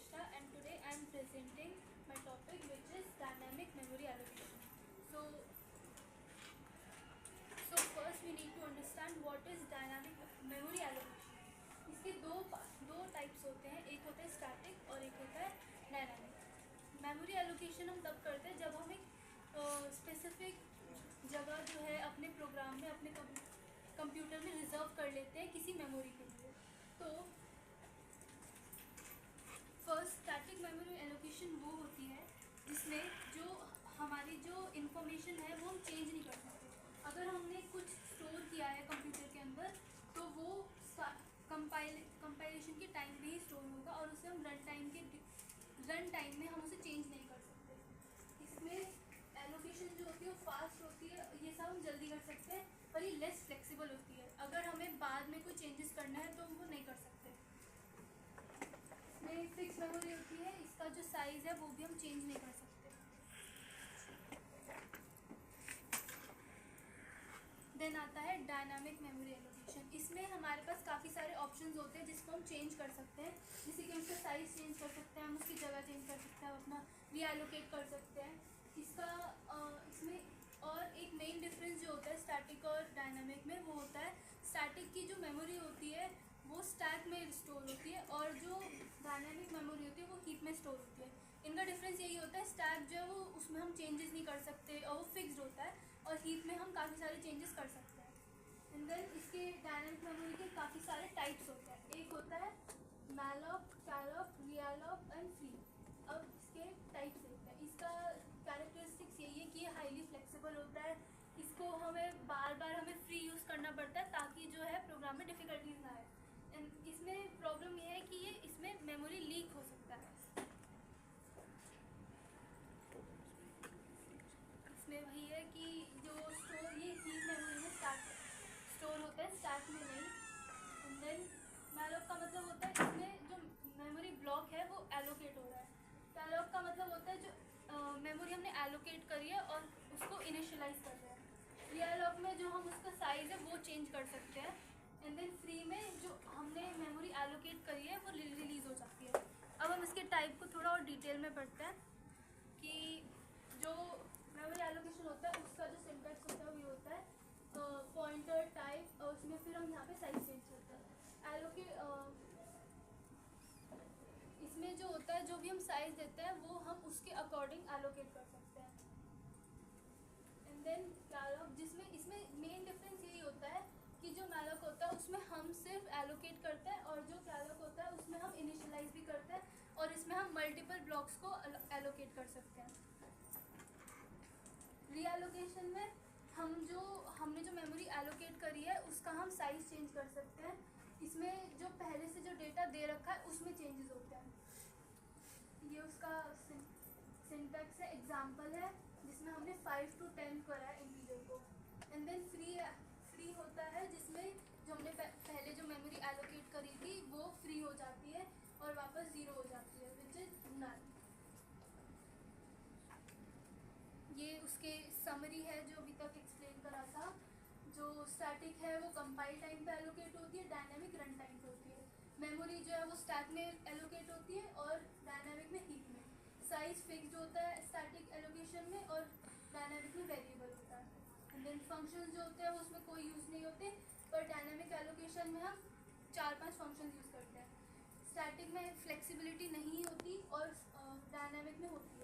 Pratishtha, and today I am presenting my topic, which is dynamic memory allocation. So first we need to understand what is dynamic memory allocation. इसके दो types होते हैं, एक होता है static और एक होता है डायनामिक। मेमोरी एलोकेशन हम तब करते हैं जब हम एक स्पेसिफिक जगह जो है अपने प्रोग्राम में, अपने कंप्यूटर में रिजर्व कर लेते हैं किसी मेमोरी के लिए। तो फर्स्ट स्टैटिक मेमोरी एलोकेशन वो होती है जिसमें जो हमारी जो इन्फॉर्मेशन है वो हम चेंज नहीं कर सकते। अगर हमने कुछ स्टोर किया है कंप्यूटर के अंदर तो वो कंपाइलेशन के टाइम पे ही स्टोर होगा और उसे हम रन टाइम में हम उसे चेंज नहीं कर सकते। इसमें एलोकेशन जो होती है वो फास्ट होती है, ये सब हम जल्दी कर सकते हैं, पर ये लेस फ्लेक्सिबल होती है। अगर हमें बाद में कोई चेंजेस करना है तो हम वो नहीं कर सकते। इसमें फिक्स मेमोरी होती है, इसका जो साइज़ है वो भी हम चेंज नहीं कर सकते। देन आता है डायनामिक मेमोरी एलोकेशन। इसमें हमारे पास काफ़ी सारे ऑप्शंस होते हैं जिसको हम चेंज कर सकते हैं, जैसे कि हम उसका साइज़ चेंज कर सकते हैं, हम उसकी जगह चेंज कर सकते हैं, अपना रीएलोकेट कर सकते हैं। इसमें और एक मेन डिफरेंस जो होता है स्टैटिक और डायनामिक में वो होता है स्टैटिक की जो मेमोरी होती है वो स्टैक में स्टोर होती है और जो डायनामिक मेमोरी होती है वो हीप में स्टोर होती है। इनका डिफरेंस यही होता है, स्टैक जो है वो उसमें हम चेंजेस नहीं कर सकते और वो फिक्स्ड होता है, और हीप में हम काफ़ी सारे चेंजेस कर सकते हैं। एंड देन इसके डायनामिक मेमोरी के काफ़ी सारे टाइप्स होते हैं। एक होता है मैलॉक, कैलॉक, रियालॉक एंड फ्री। अब इसके टाइप्स देखते हैं। इसका कैरेक्टरिस्टिक्स यही है कि ये हाईली फ्लेक्सिबल होता है, इसको हमें बार बार हमें फ्री यूज़ करना पड़ता है ताकि जो है प्रोग्राम में डिफ़िकल्टीज ना आए। एंड इसमें प्रॉब्लम ये है कि ये इसमें मेमोरी लीक हो सकता है। इसमें वही है कि जो स्टोर ये हीप मेमोरी में स्टोर होता है, स्टैक में नहीं। एंड देन मैलॉक का मतलब होता है इसमें जो मेमोरी ब्लॉक है वो एलोकेट हो रहा है। कैलॉक का मतलब होता है जो मेमोरी हमने एलोकेट करी है और उसको इनिशियलाइज कर रहे हैं। रियलॉक में जो हम उसका साइज़ है वो चेंज कर सकते हैं। एंड देन फ्री में जो हमने मेमोरी एलोकेट करी है वो रिलीज़ हो जाती है। अब हम इसके टाइप को थोड़ा और डिटेल में पढ़ते हैं कि जो मेमोरी एलोकेशन होता है उसका जो सिंटैक्स होता है वो ये होता है पॉइंटर टाइप, और उसमें फिर हम यहाँ पे साइज चेंज करते हैं। इसमें जो होता है जो भी हम साइज देते हैं वो हम उसके अकॉर्डिंग एलोकेट कर सकते हैं। एंड देन कैलॉक, जिसमें इसमें मेन डिफरेंस यही होता है कि जो मैलॉक होता है उसमें हम सिर्फ एलोकेट करते हैं और जो कैलॉक होता है उसमें हम इनिशियलाइज भी करते हैं और इसमें हम मल्टीपल ब्लॉक्स को एलोकेट कर सकते हैं। रीएलोकेशन में हमने जो मेमोरी एलोकेट करी है उसका हम साइज चेंज कर सकते हैं। इसमें जो पहले से जो डेटा दे रखा है उसमें चेंजेस होते हैं। ये उसका सिंटैक्स है, एग्जाम्पल है जिसमें हमने 5 to 10 करा है इंटीजर को। एंड देन फ्री होता है जिसमें जो हमने पहले जो मेमोरी एलोकेट करी थी वो फ्री हो जाती है और वापस 0 हो जाती है, विच इज नल। ये उसके समरी है जो अभी तक एक्सप्लेन करा था। जो स्टैटिक है वो कंपाइल टाइम पे एलोकेट होती है, डायनामिक रन टाइम पे होती है। मेमोरी जो है वो स्टैक में एलोकेट होती है और डायनामिक में हीप में। साइज फिक्स्ड होता है स्टैटिक एलोकेशन में और डायनामिक में वेरिएबल होता है। एंड देन फंक्शन जो होते हैं वो उसमें कोई यूज़ नहीं होते, पर डायनामिक एलोकेशन में हम 4-5 फंक्शन यूज़ करते हैं। स्टैटिक में फ्लेक्सिबिलिटी नहीं होती और डायनामिक में होती है।